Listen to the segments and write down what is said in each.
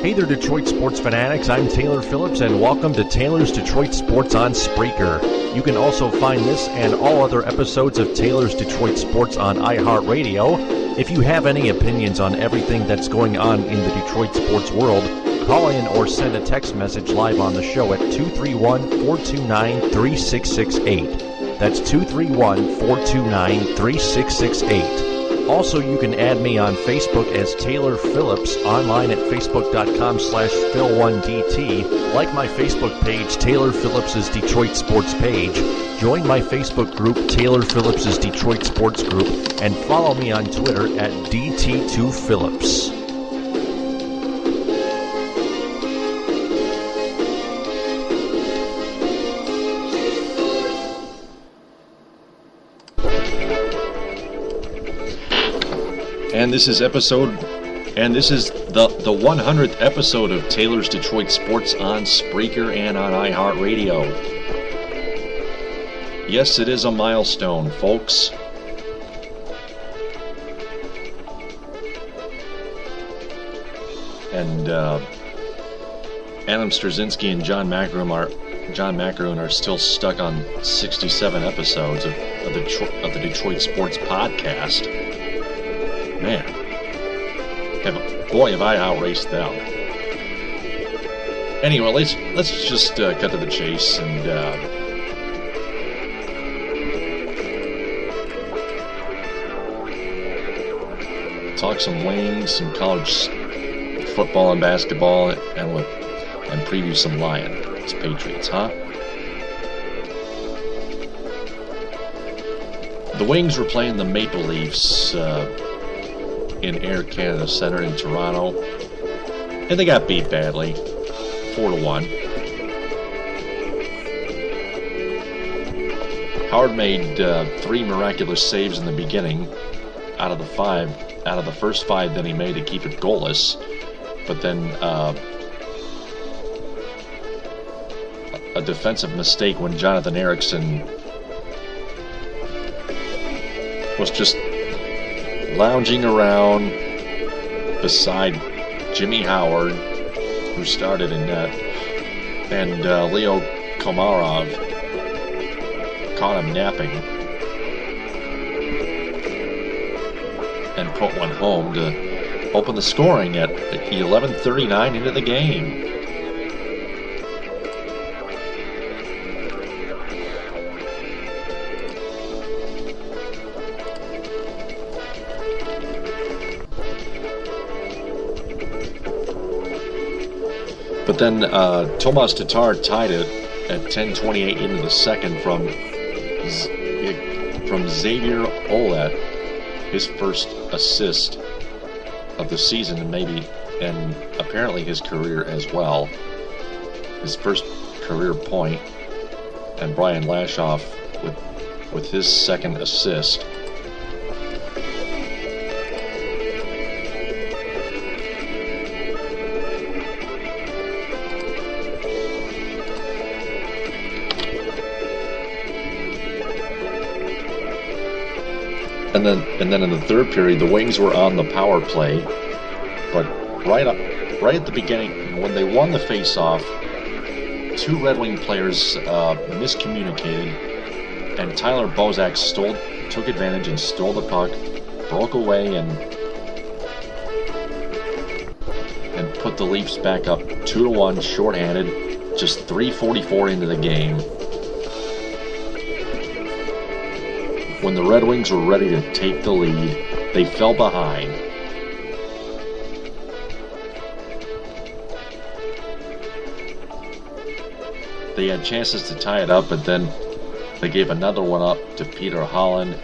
Hey there, Detroit sports fanatics. I'm Taylor Phillips, and welcome to Taylor's Detroit Sports on Spreaker. You can also find this and all other episodes of Taylor's Detroit Sports on iHeartRadio. If you have any opinions on everything that's going on in the Detroit sports world, call in or send a text message live on the show at 231-429-3668. That's 231-429-3668. Also, you can add me on Facebook as Taylor Phillips, online at facebook.com/Phil1DT. Like my Facebook page, Taylor Phillips' Detroit Sports page. Join my Facebook group, Taylor Phillips' Detroit Sports Group, and follow me on Twitter at DT2Phillips. And this is the 100th episode of Taylor's Detroit Sports on Spreaker and on iHeartRadio. Yes, it is a milestone, folks. And Adam Straczynski and John Macaroon are still stuck on 67 episodes of the Detroit Sports Podcast. Man, have I outraced them. Anyway, let's just cut to the chase and talk some Wings, some college football and basketball, and preview some Lions Patriots, huh? The Wings were playing the Maple Leafs in Air Canada Centre in Toronto, and they got beat badly, 4-1. Howard made 3 miraculous saves in the beginning out of the first 5 that he made to keep it goalless, but then a defensive mistake when Jonathan Ericsson was just lounging around beside Jimmy Howard, who started in net, and Leo Komarov caught him napping and put one home to open the scoring at 11:39 into the game. But then Tomas Tatar tied it at 10:28 into the second from Xavier Ouellet, his first assist of the season and apparently his career as well. His first career point, and Brian Lashoff with his second assist. And then in the third period, the Wings were on the power play, but right at the beginning, when they won the face-off, 2 Red Wing players miscommunicated, and Tyler Bozak took advantage and stole the puck, broke away, and put the Leafs back up 2-1, shorthanded, just 3:44 into the game. When the Red Wings were ready to take the lead, they fell behind. They had chances to tie it up, but then they gave another one up to Peter Holland.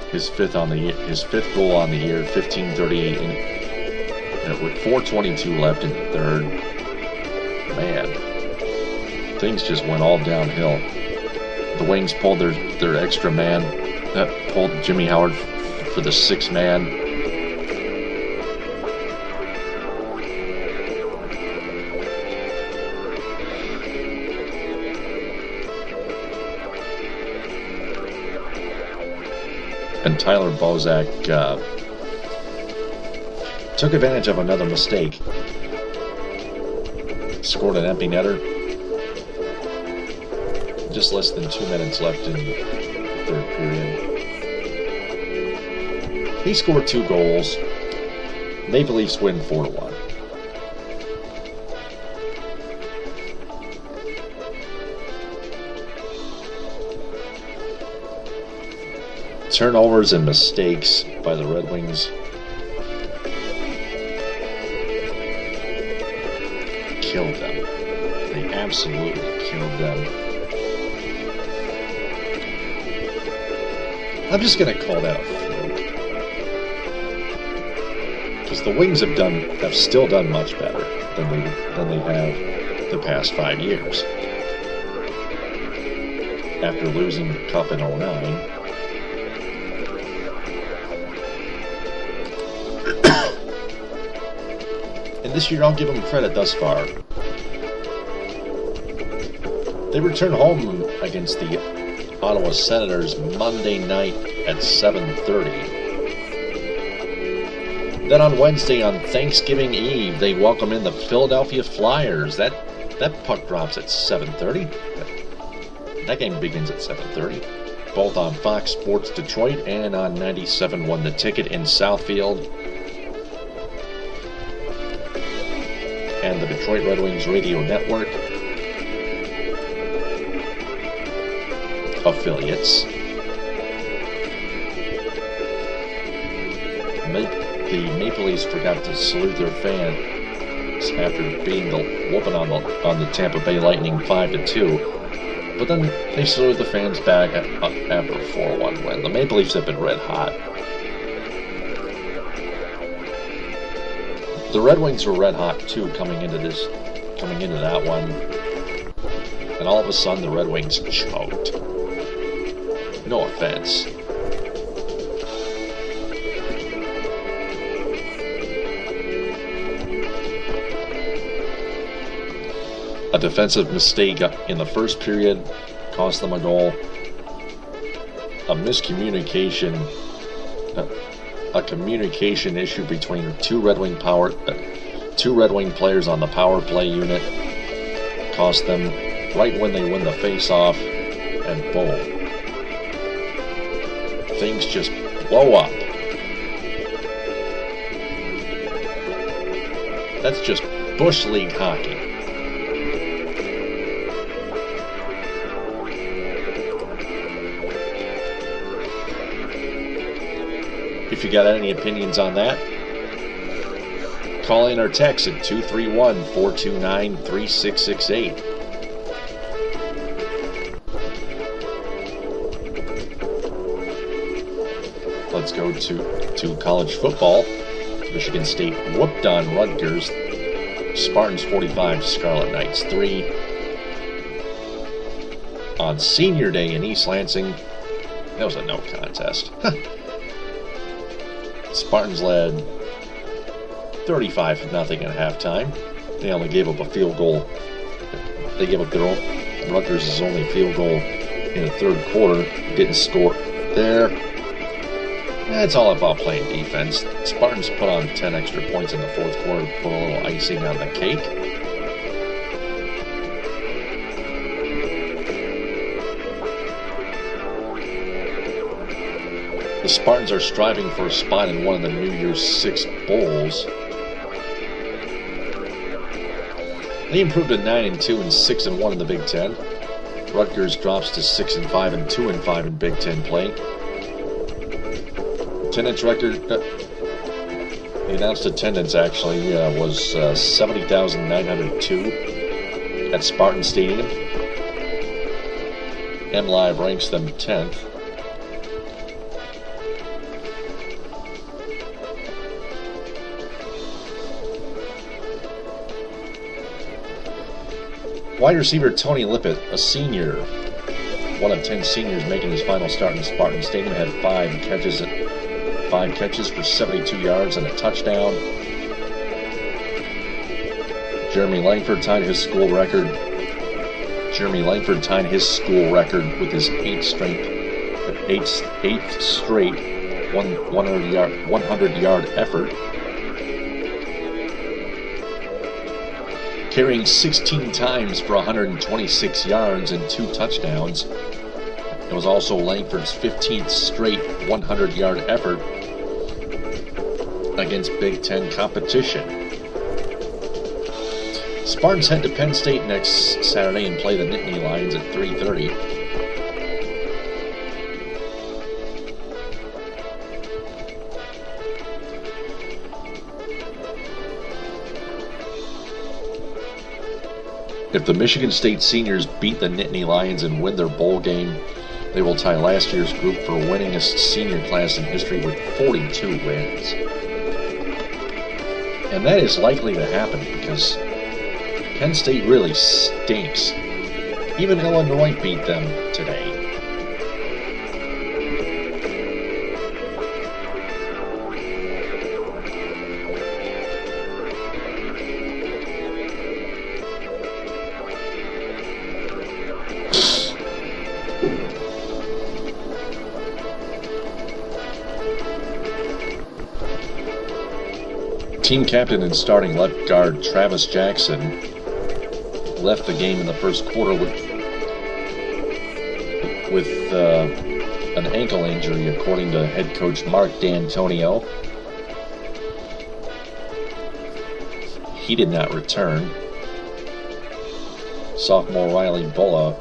His fifth goal on the year, 15:38, and with 4:22 left in the third. Man, things just went all downhill. The Wings pulled their extra man, pulled Jimmy Howard for the 6th man. And Tyler Bozak took advantage of another mistake. Scored an empty netter. Just less than 2 minutes left in the third period. He scored 2 goals. Maple Leafs win 4-1. Turnovers and mistakes by the Red Wings killed them. They absolutely killed them. I'm just going to call that a fluke. Because the Wings have still done much better than they have the past 5 years. After losing the Cup in 2009. And this year, I'll give them credit thus far. They return home against the Ottawa Senators Monday night at 7:30. Then on Wednesday, on Thanksgiving Eve, they welcome in the Philadelphia Flyers. That puck drops at 7:30. That game begins at 7:30. Both on Fox Sports Detroit and on 97.1 The Ticket in Southfield. And the Detroit Red Wings Radio Network affiliates. The Maple Leafs forgot to salute their fans after beating the whooping on the Tampa Bay Lightning 5-2. But then they saluted the fans back after a 4-1 win. The Maple Leafs have been red hot. The Red Wings were red hot too coming into that one. And all of a sudden the Red Wings choked. No offense. A defensive mistake in the first period cost them a goal. A miscommunication, a communication issue between two Red Wing players on the power play unit cost them right when they win the face-off, and boom, things just blow up. That's just Bush League hockey. If you got any opinions on that, call in or text at 231-429-3668. Let's go to college football. Michigan State whooped on Rutgers. Spartans 45, Scarlet Knights 3. On Senior Day in East Lansing, that was a no contest. Spartans led 35-0 at halftime. They only gave up a field goal. They gave up Rutgers' only field goal in the third quarter. Didn't score there. It's all about playing defense. Spartans put on 10 extra points in the fourth quarter, put a little icing on the cake. The Spartans are striving for a spot in one of the New Year's Six Bowls. They improved to 9-2 and 6-1 in the Big Ten. Rutgers drops to 6-5 and 2-5 in Big Ten play. Attendance record. The announced attendance actually was 70,902 at Spartan Stadium. MLive ranks them 10th. Wide receiver Tony Lippett, a senior, one of 10 seniors making his final start in Spartan Stadium, had 5 catches for 72 yards and a touchdown. Jeremy Langford tied his school record. With his 8th straight 100-yard effort. carrying 16 times for 126 yards and 2 touchdowns. It was also Langford's 15th straight 100-yard effort against Big Ten competition. Spartans head to Penn State next Saturday and play the Nittany Lions at 3:30. If the Michigan State seniors beat the Nittany Lions and win their bowl game, they will tie last year's group for winningest senior class in history with 42 wins. And that is likely to happen because Penn State really stinks. Even Illinois beat them today. Team captain and starting left guard Travis Jackson left the game in the first quarter with an ankle injury, according to head coach Mark D'Antonio. He did not return. Sophomore Riley Bulla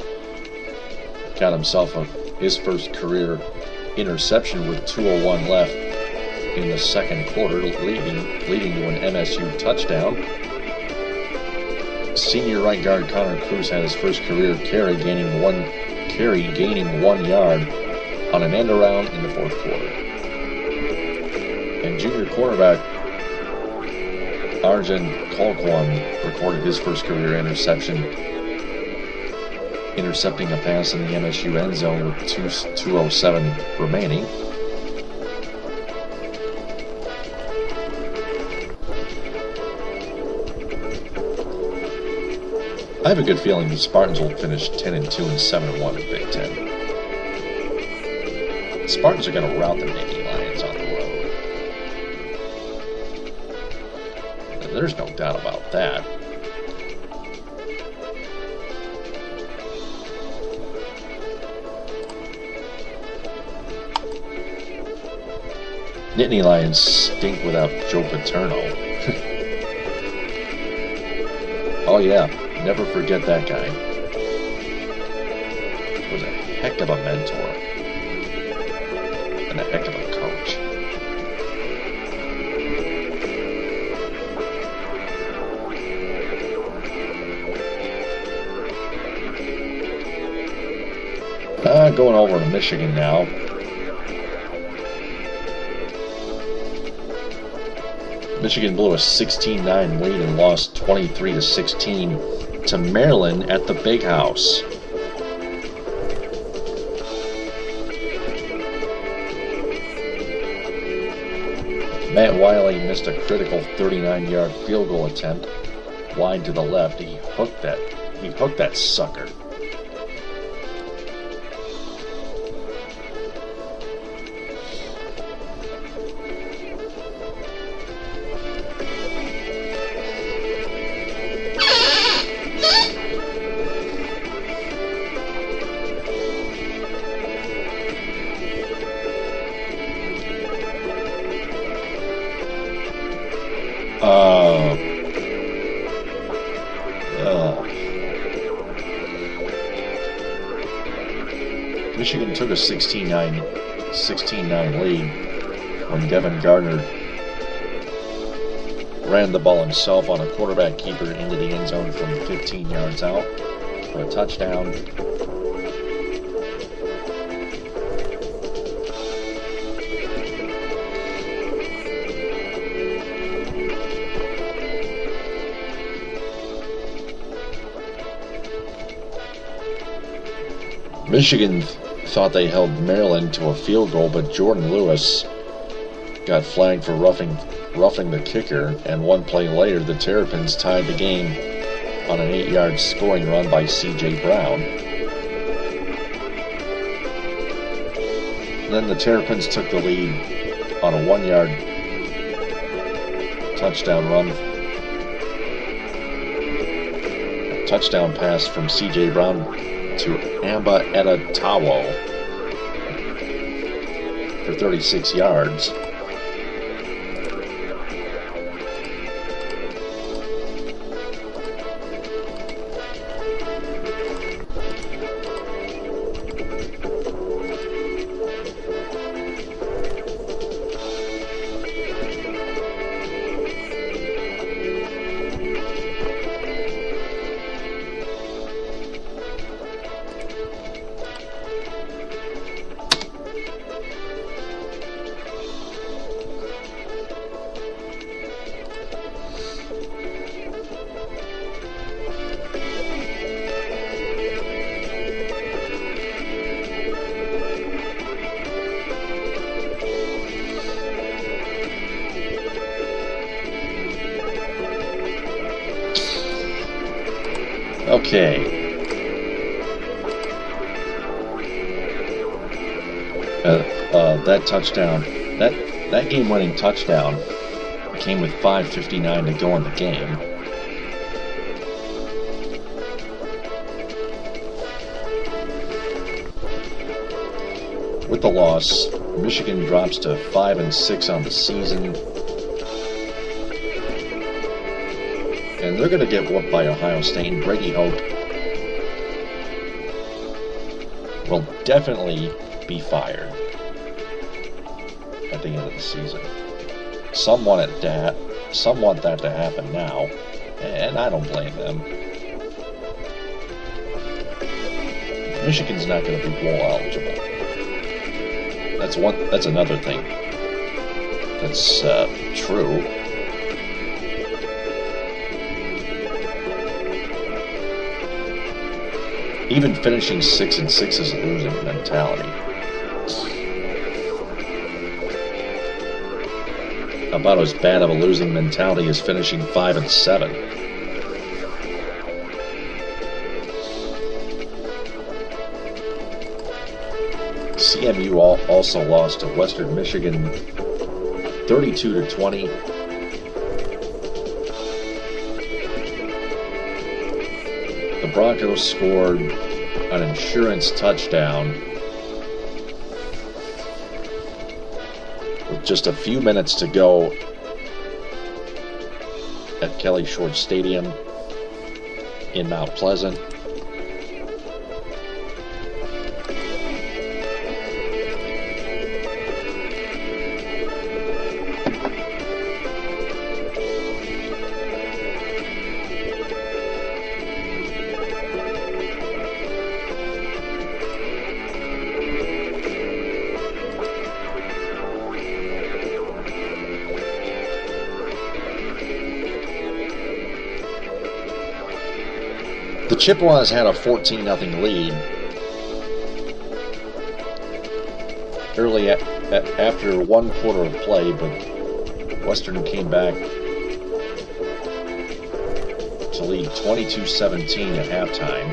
got himself his first career interception with 2:01 left in the second quarter, leading to an MSU touchdown. Senior right guard Connor Cruz had his first career carry, gaining 1 yard on an end around in the fourth quarter. And junior cornerback Arjun Colquhoun recorded his first career interception, intercepting a pass in the MSU end zone with 2:07 remaining. I have a good feeling the Spartans will finish 10-2 and 7-1 in Big Ten. The Spartans are going to rout the Nittany Lions on the road. And there's no doubt about that. Nittany Lions stink without Joe Paterno. Oh yeah. Never forget that guy. He was a heck of a mentor and a heck of a coach. Going over to Michigan now. Michigan blew a 16-9 lead and lost 23-16 to Maryland at the Big House. Matt Wiley missed a critical 39-yard field goal attempt wide to the left. He hooked that sucker. Michigan took a 16-9 lead when Devin Gardner ran the ball himself on a quarterback keeper into the end zone from 15 yards out for a touchdown. Michigan thought they held Maryland to a field goal, but Jordan Lewis got flagged for roughing the kicker, and one play later the Terrapins tied the game on an 8-yard scoring run by C.J. Brown. Then the Terrapins took the lead on a 1-yard touchdown run touchdown pass from C.J. Brown to Amba Edatawo for 36 yards. Okay. That touchdown, that game-winning touchdown came with 5:59 to go in the game. With the loss, Michigan drops to 5-6 on the season. And they're going to get whooped by Ohio State, and Brady Hoke will definitely be fired at the end of the season. Some want that to happen now, and I don't blame them. Michigan's not going to be bowl eligible. That's another thing that's true. Even finishing 6-6 is a losing mentality. About as bad of a losing mentality as finishing 5-7. CMU also lost to Western Michigan 32-20. The Broncos scored an insurance touchdown with just a few minutes to go at Kelly Short Stadium in Mount Pleasant. The Chippewas had a 14-0 lead early after one quarter of play, but Western came back to lead 22-17 at halftime.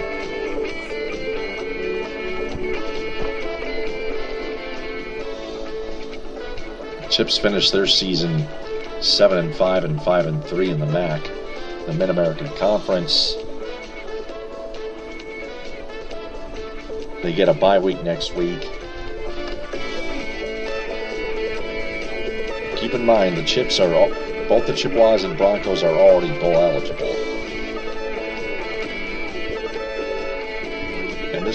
Chips finished their season 7-5 and 5-3 in the MAC, the Mid-American Conference. They get a bye week next week. Keep in mind, both the Chippewas and Broncos are already bowl eligible. And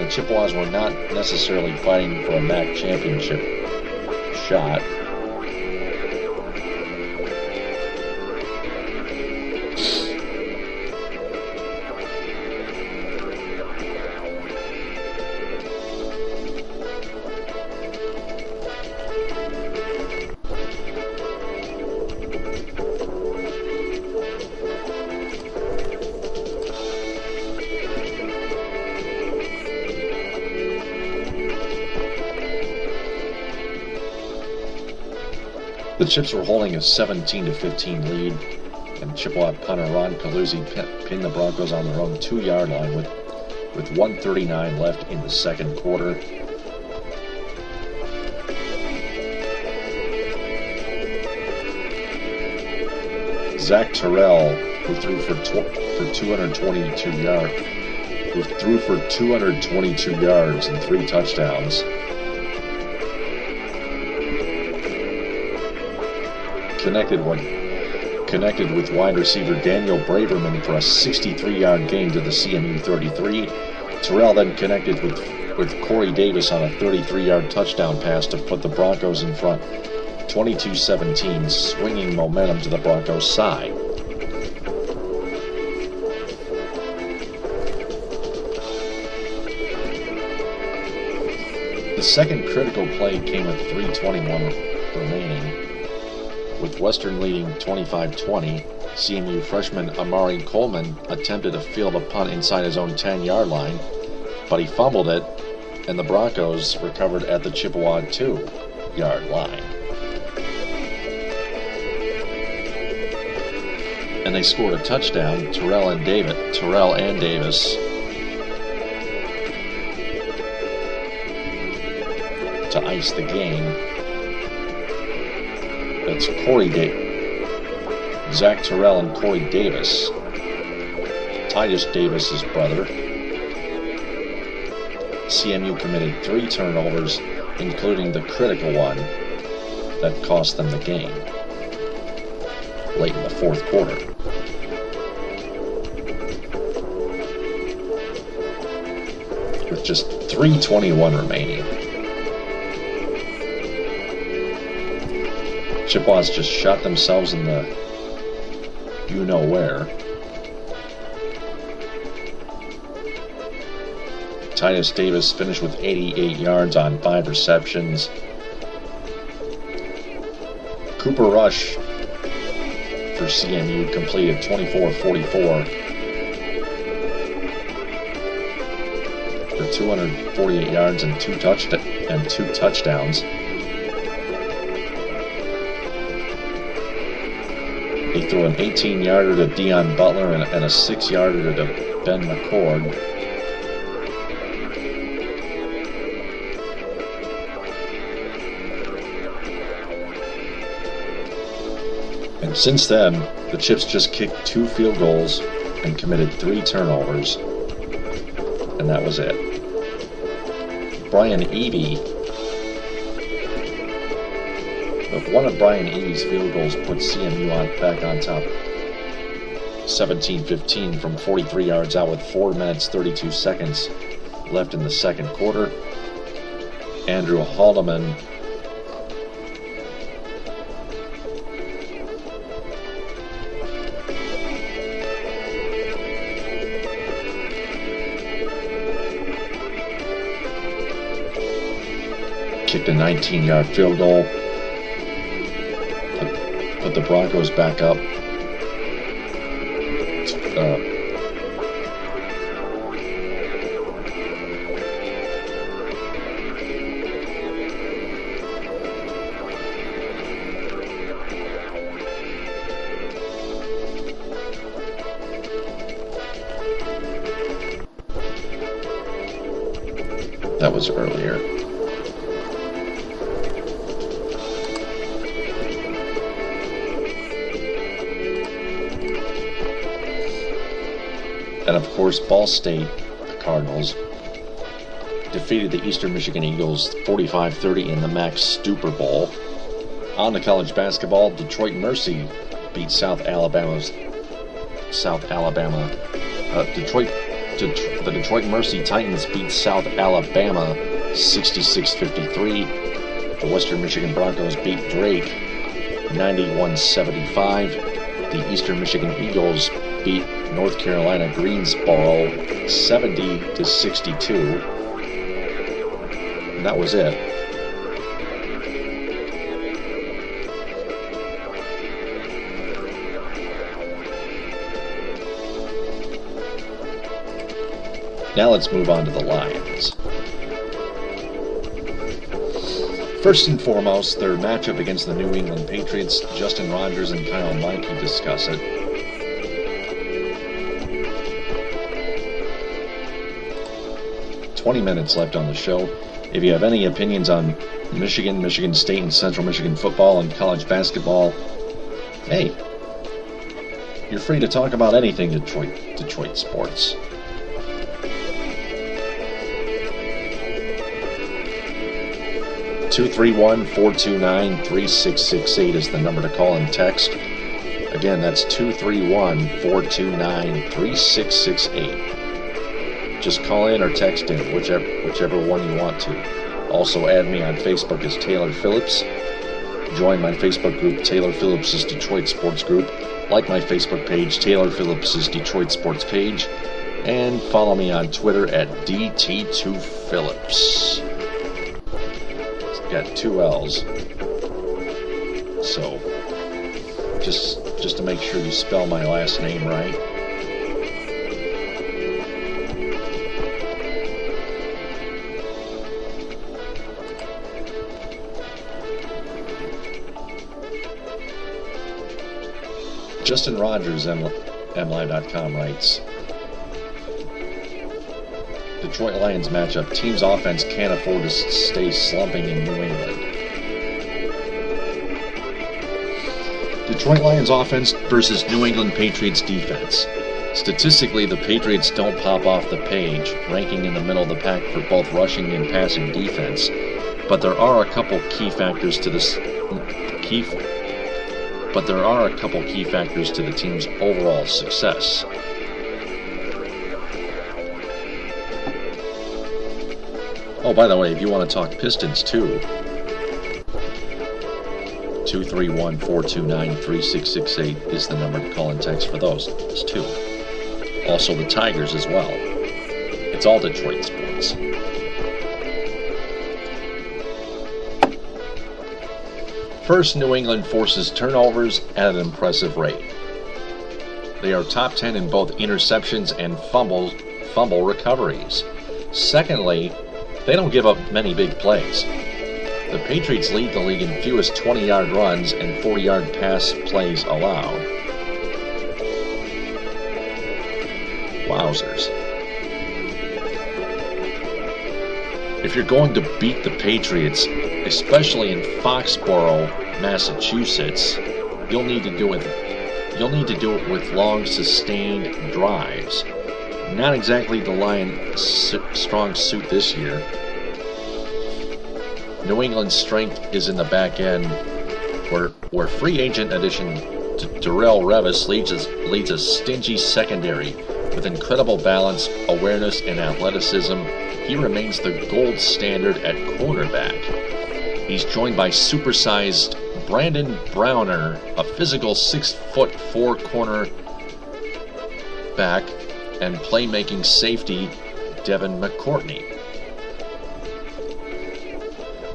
the Chippewas were not necessarily fighting for a MAC championship shot. The Chips were holding a 17-15 lead, and Chippewa punter Ron Paluzzi pinned the Broncos on their own 2-yard line with 1:39 left in the second quarter. Zach Terrell who threw for 222 yards and 3 touchdowns. Connected with wide receiver Daniel Braverman for a 63-yard gain to the CMU 33. Terrell then connected with Corey Davis on a 33-yard touchdown pass to put the Broncos in front 22-17, swinging momentum to the Broncos' side. The second critical play came with 3:21 remaining. With Western leading 25-20, CMU freshman Amari Coleman attempted to field a punt inside his own 10-yard line, but he fumbled it, and the Broncos recovered at the Chippewa 2-yard line. And they scored a touchdown, Terrell and Davis, to ice the game. That's Zach Terrell and Corey Davis. Titus Davis's brother. CMU committed 3 turnovers, including the critical one that cost them the game late in the fourth quarter. With just 3:21 remaining. Chippewas just shot themselves in the you-know-where. Titus Davis finished with 88 yards on 5 receptions. Cooper Rush for CMU completed 24-44 for 248 yards and 2 touchdowns. He threw an 18-yarder to Deion Butler and a 6-yarder to Ben McCord. And since then, the Chips just kicked 2 field goals and committed 3 turnovers. And that was it. Brian Eby. One of Brian Eby's field goals put CMU back on top 17-15 from 43 yards out with 4 minutes 32 seconds left in the second quarter. Andrew Haldeman kicked a 19-yard field goal. Put the Broncos back up. That was earlier. And of course, Ball State, the Cardinals, defeated the Eastern Michigan Eagles 45-30 in the MAC Super Bowl. On to college basketball, Detroit Mercy beat The Detroit Mercy Titans beat South Alabama 66-53. The Western Michigan Broncos beat Drake 91-75. The Eastern Michigan Eagles beat North Carolina Greensboro 70-62. And that was it. Now let's move on to the Lions. First and foremost, their matchup against the New England Patriots. Justin Rogers and Kyle Meinke discuss it. "20 minutes left on the show. If you have any opinions on Michigan, Michigan State, and Central Michigan football and college basketball, hey, you're free to talk about anything Detroit sports. (231-429-3668) is the number to call and text. Again, that's 231-429-3668. Just call in or text in, whichever one you want to. Also add me on Facebook as Taylor Phillips. Join my Facebook group, Taylor Phillips' Detroit Sports Group. Like my Facebook page, Taylor Phillips' Detroit Sports Page. And follow me on Twitter at DT2Phillips. It's got 2 L's. So, just to make sure you spell my last name right. Justin Rogers, MLive.com, writes, Detroit Lions matchup. Team's offense can't afford to stay slumping in New England. Detroit Lions offense versus New England Patriots defense. Statistically, the Patriots don't pop off the page, ranking in the middle of the pack for both rushing and passing defense, but there are a couple key factors to the team's overall success. Oh, by the way, if you want to talk Pistons too, 231-429-3668 is the number to call and text for those too. Also the Tigers as well. It's all Detroit sports. First, New England forces turnovers at an impressive rate. They are top 10 in both interceptions and fumble recoveries. Secondly, they don't give up many big plays. The Patriots lead the league in fewest 20-yard runs and 40-yard pass plays allowed. Wowzers. If you're going to beat the Patriots, especially in Foxborough, Massachusetts, you'll need to do it with long, sustained drives. Not exactly the Lions' strong suit this year. New England's strength is in the back end, where free agent addition to Darrelle Revis leads a stingy secondary with incredible balance, awareness, and athleticism. He remains the gold standard at cornerback. He's joined by supersized Brandon Browner, a physical 6'4" cornerback, and playmaking safety Devin McCourtney.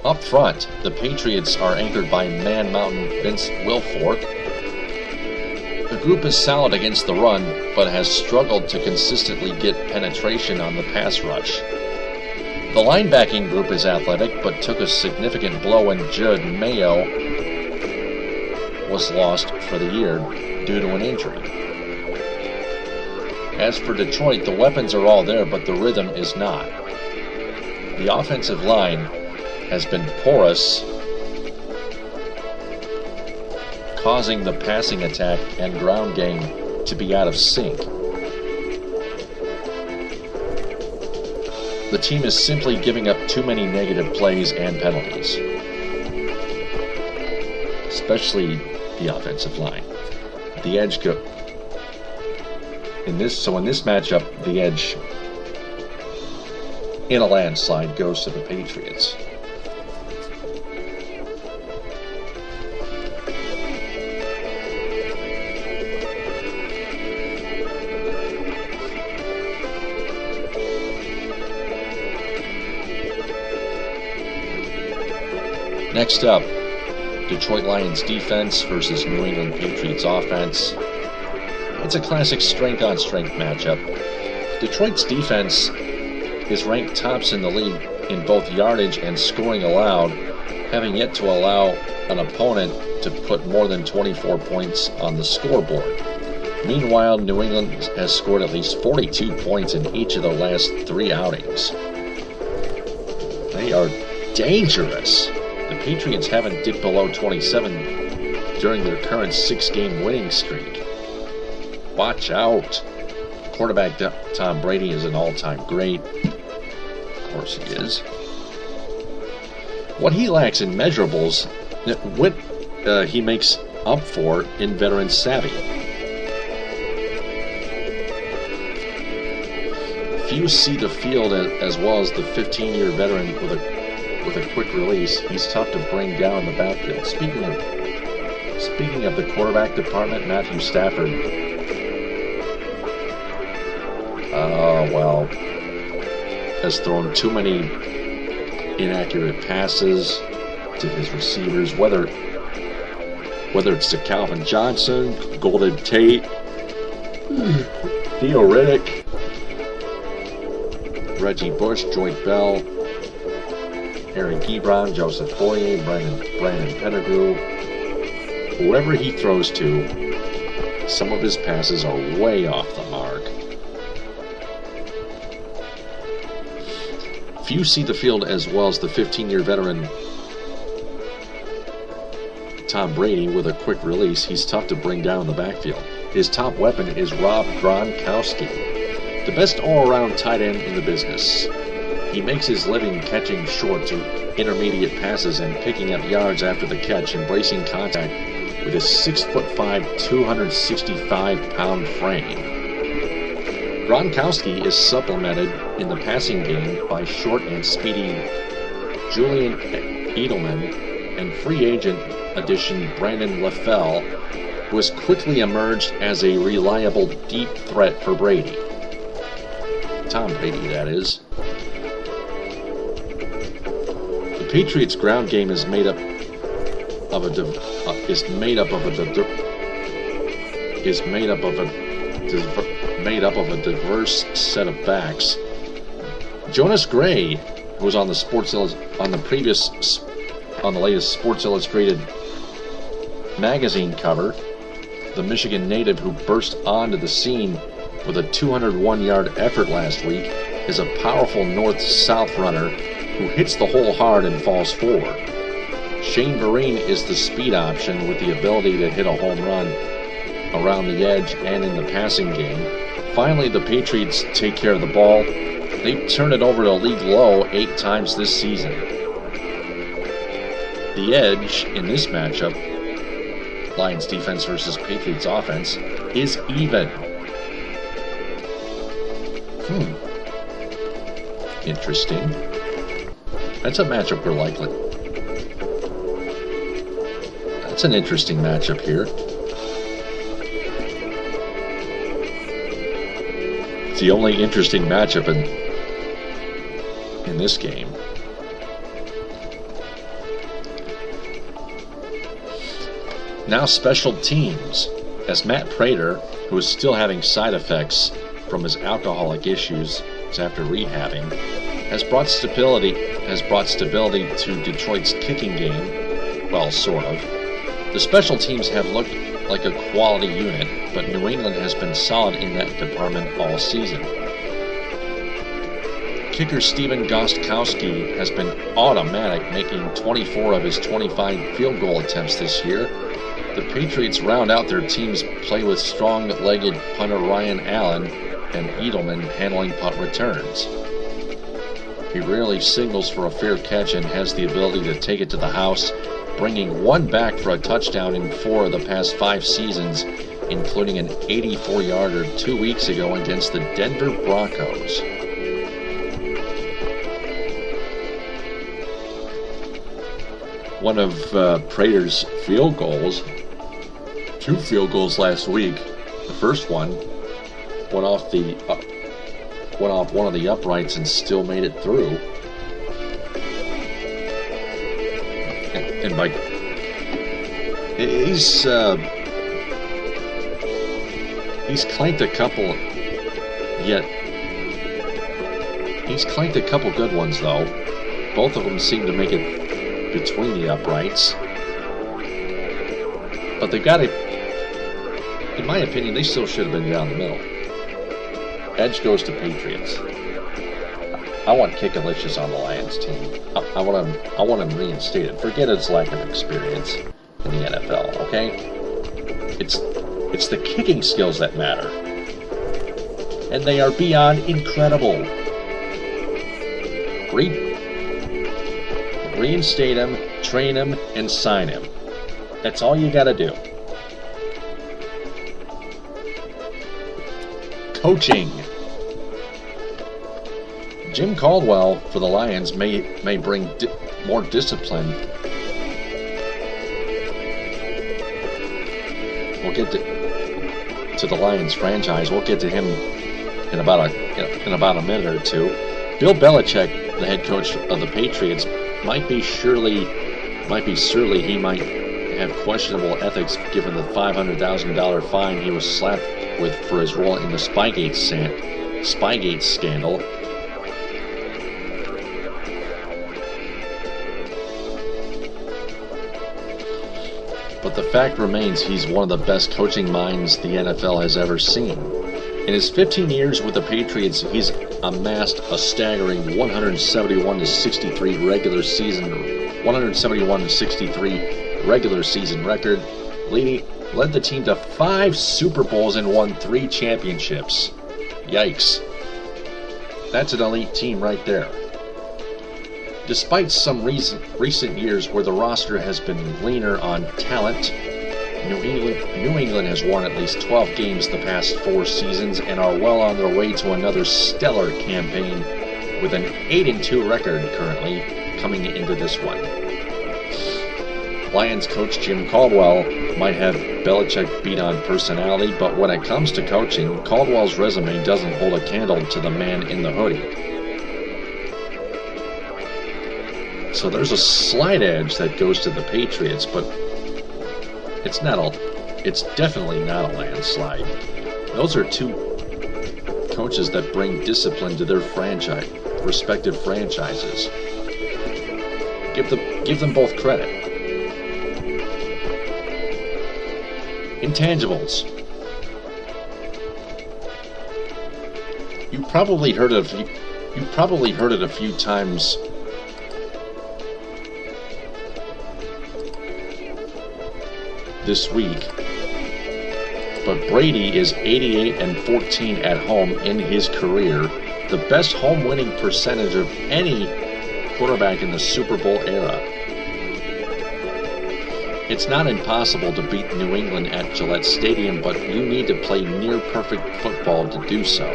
Up front, the Patriots are anchored by Man Mountain Vince Wilfork. The group is solid against the run, but has struggled to consistently get penetration on the pass rush. The linebacking group is athletic, but took a significant blow when Judd Mayo was lost for the year due to an injury. As for Detroit, the weapons are all there, but the rhythm is not. The offensive line has been porous, causing the passing attack and ground game to be out of sync. The team is simply giving up too many negative plays and penalties, especially the offensive line. The edge in this matchup, the edge in a landslide goes to the Patriots. Next up, Detroit Lions defense versus New England Patriots offense. It's a classic strength-on-strength matchup. Detroit's defense is ranked tops in the league in both yardage and scoring allowed, having yet to allow an opponent to put more than 24 points on the scoreboard. Meanwhile, New England has scored at least 42 points in each of their last 3 outings. They are dangerous. The Patriots haven't dipped below 27 during their current 6-game winning streak. Watch out. Quarterback Tom Brady is an all-time great. Of course he is. What he lacks in measurables, he makes up for in veteran savvy. Few see the field as well as the 15-year veteran with a quick release. He's tough to bring down the backfield. Speaking of the quarterback department, Matthew Stafford, has thrown too many inaccurate passes to his receivers, whether it's to Calvin Johnson, Golden Tate, Theo Riddick, Reggie Bush, Joyce Bell, Eric Ebron, Joseph Boye, Brandon Pettigrew. Whoever he throws to, some of his passes are way off the mark. Few see the field as well as the 15-year veteran Tom Brady with a quick release. He's tough to bring down the backfield. His top weapon is Rob Gronkowski, the best all-around tight end in the business. He makes his living catching short to intermediate passes and picking up yards after the catch, embracing contact with his 6'5", 265-pound frame. Gronkowski is supplemented in the passing game by short and speedy Julian Edelman and free agent addition Brandon LaFell, who has quickly emerged as a reliable deep threat for Brady. Tom Brady, that is. The Patriots' ground game is made up of a diverse set of backs. Jonas Gray, who was on the latest Sports Illustrated magazine cover, the Michigan native who burst onto the scene with a 201-yard effort last week, is a powerful north-south runner who hits the hole hard and falls forward. Shane Vereen is the speed option with the ability to hit a home run around the edge and in the passing game. Finally, the Patriots take care of the ball. They've turned it over to a league low 8 times this season. The edge in this matchup, Lions defense versus Patriots offense, is even. Interesting. That's a matchup we're likely. That's an interesting matchup here. It's the only interesting matchup in this game. Now special teams, as Matt Prater, who is still having side effects from his alcoholic issues after rehabbing, has brought stability to Detroit's kicking game. Well, sort of. The special teams have looked like a quality unit, but New England has been solid in that department all season. Kicker Steven Gostkowski has been automatic, making 24 of his 25 field goal attempts this year. The Patriots round out their team's play with strong-legged punter Ryan Allen and Edelman handling punt returns. He rarely signals for a fair catch and has the ability to take it to the house, bringing one back for a touchdown in 4 of the past 5 seasons, including an 84-yarder 2 weeks ago against the Denver Broncos. One of Prater's field goals, 2 field goals last week. The first one went off one of the uprights and still made it through. And by he's clanked a couple, he's clanked a couple good ones though. Both of them seem to make it between the uprights, but they got it. In my opinion, they still should have been down the middle. Edge goes to Patriots. I want Kickalicious on the Lions team. I want him reinstated. Forget his lack of experience in the NFL, okay? It's the kicking skills that matter. And they are beyond incredible. Reinstate him, train him, and sign him. That's all you gotta do. Coaching. Jim Caldwell for the Lions may bring more discipline. We'll get to the Lions franchise. We'll get to him in about a minute or two. Bill Belichick, the head coach of the Patriots, might be surly he might have questionable ethics given the $500,000 fine he was slapped with for his role in the Spygate scandal. But the fact remains he's one of the best coaching minds the NFL has ever seen. In his 15 years with the Patriots, he's amassed a staggering 171-63 regular season record, led the team to 5 Super Bowls and won 3 championships. Yikes. That's an elite team right there. Despite some recent years where the roster has been leaner on talent, New England has won at least 12 games the past 4 seasons and are well on their way to another stellar campaign with an 8-2 record currently coming into this one. Lions coach Jim Caldwell might have Belichick beat on personality, but when it comes to coaching, Caldwell's resume doesn't hold a candle to the man in the hoodie. So there's a slight edge that goes to the Patriots, but it's definitely not a landslide. Those are 2 coaches that bring discipline to their respective franchises. Give them both credit. Intangibles. You probably heard it a few times. This week, but Brady is 88-14 at home in his career, the best home winning percentage of any quarterback in the Super Bowl era. It's not impossible to beat New England at Gillette Stadium, but you need to play near perfect football to do so.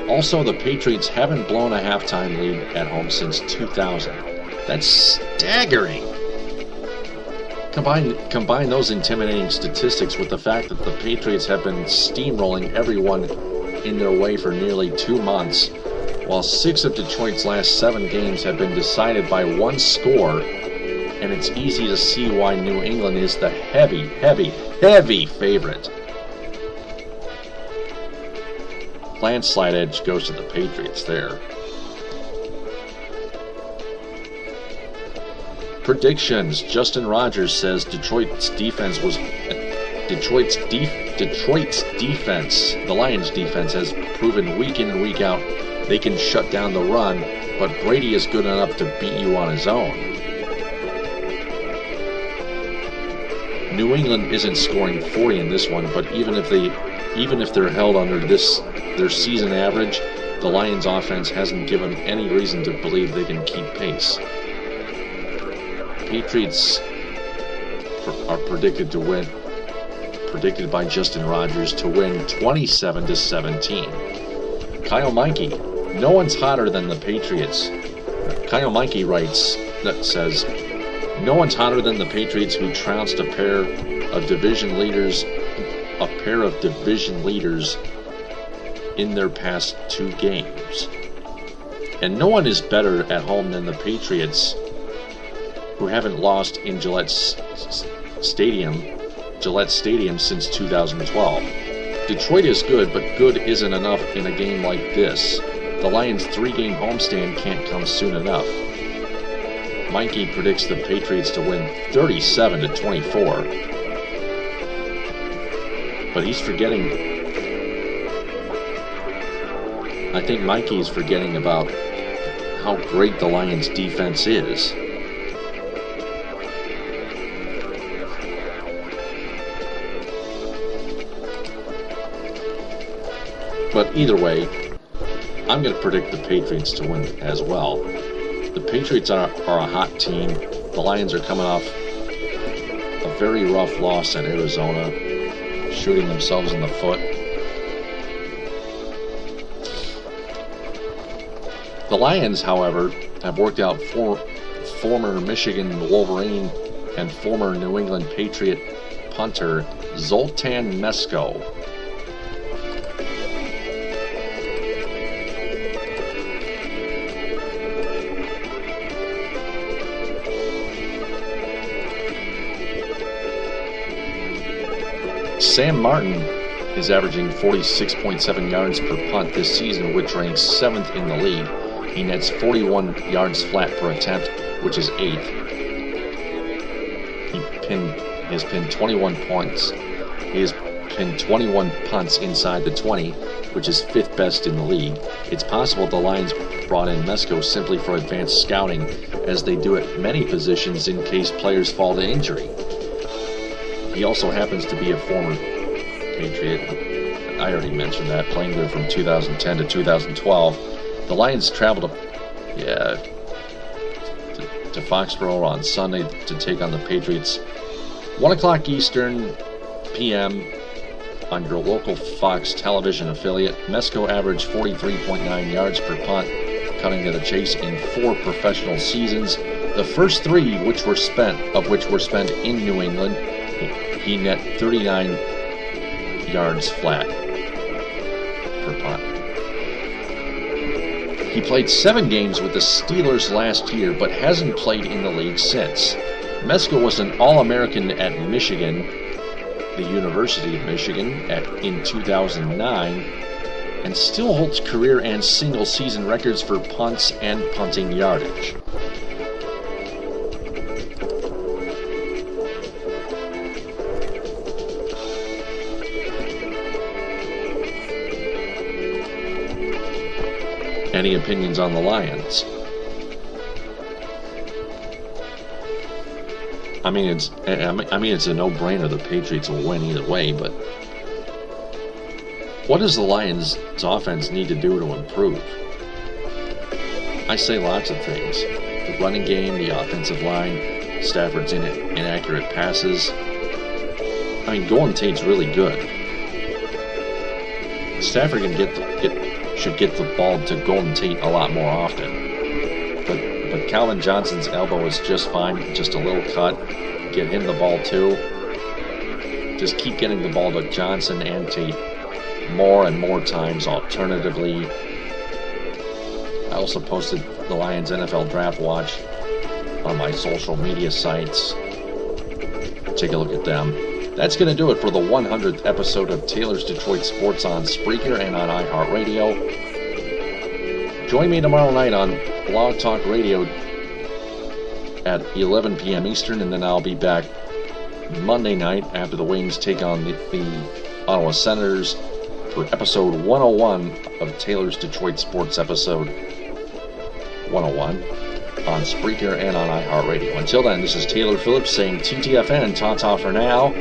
Also, the Patriots haven't blown a halftime lead at home since 2000. That's staggering. Combine those intimidating statistics with the fact that the Patriots have been steamrolling everyone in their way for nearly 2 months, while 6 of Detroit's last 7 games have been decided by 1 score, and it's easy to see why New England is the heavy favorite. Landslide edge goes to the Patriots there. Predictions. Justin Rogers says Detroit's defense, the Lions defense has proven week in and week out they can shut down the run, but Brady is good enough to beat you on his own. New England isn't scoring 40 in this one, but even if they're held under their season average, the Lions offense hasn't given any reason to believe they can keep pace. Patriots are predicted by Justin Rogers to win 27-17. Kyle Meinke, no one's hotter than the Patriots. Kyle Meinke says, no one's hotter than the Patriots, who trounced a pair of division leaders in their past 2 games. And no one is better at home than the Patriots, who haven't lost in Gillette Stadium since 2012. Detroit is good, but good isn't enough in a game like this. The Lions' 3-game homestand can't come soon enough. Meinke predicts the Patriots to win 37-24. But he's forgetting. I think Meinke is forgetting about how great the Lions' defense is. But either way, I'm going to predict the Patriots to win as well. The Patriots are a hot team. The Lions are coming off a very rough loss at Arizona, shooting themselves in the foot. The Lions, however, have worked out former Michigan Wolverine and former New England Patriot punter Zoltan Mesko. Sam Martin is averaging 46.7 yards per punt this season, which ranks 7th in the league. He nets 41 yards flat per attempt, which is 8th. He has pinned 21 punts. He has pinned 21 punts inside the 20, which is 5th best in the league. It's possible the Lions brought in Mesko simply for advanced scouting, as they do at many positions in case players fall to injury. He also happens to be a former Patriot. I already mentioned that, playing there from 2010 to 2012. The Lions traveled to Foxborough on Sunday to take on the Patriots. 1 o'clock Eastern p.m. on your local Fox television affiliate. Mesko averaged 43.9 yards per punt, cutting to the chase in 4 professional seasons. The first 3 of which were spent in New England. He net 39 yards flat per punt. He played 7 games with the Steelers last year, but hasn't played in the league since. Mesko was an All-American at Michigan, the University of Michigan, in 2009, and still holds career and single-season records for punts and punting yardage. Any opinions on the Lions? I mean, it's a no-brainer. The Patriots will win either way, but what does the Lions' offense need to do to improve? I say lots of things. The running game, the offensive line, Stafford's inaccurate passes. I mean, Golden Tate's really good. Stafford can should get the ball to Golden Tate a lot more often. But Calvin Johnson's elbow is just fine, just a little cut. Get him the ball too. Just keep getting the ball to Johnson and Tate more and more times. Alternatively, I also posted the Lions NFL Draft Watch on my social media sites. Take a look at them. That's going to do it for the 100th episode of Taylor's Detroit Sports on Spreaker and on iHeartRadio. Join me tomorrow night on Blog Talk Radio at 11 p.m. Eastern, and then I'll be back Monday night after the Wings take on the Ottawa Senators for episode 101 of Taylor's Detroit Sports episode 101 on Spreaker and on iHeartRadio. Until then, this is Taylor Phillips saying TTFN, ta-ta for now.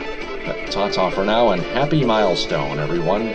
Ta-ta for now, and happy milestone, everyone.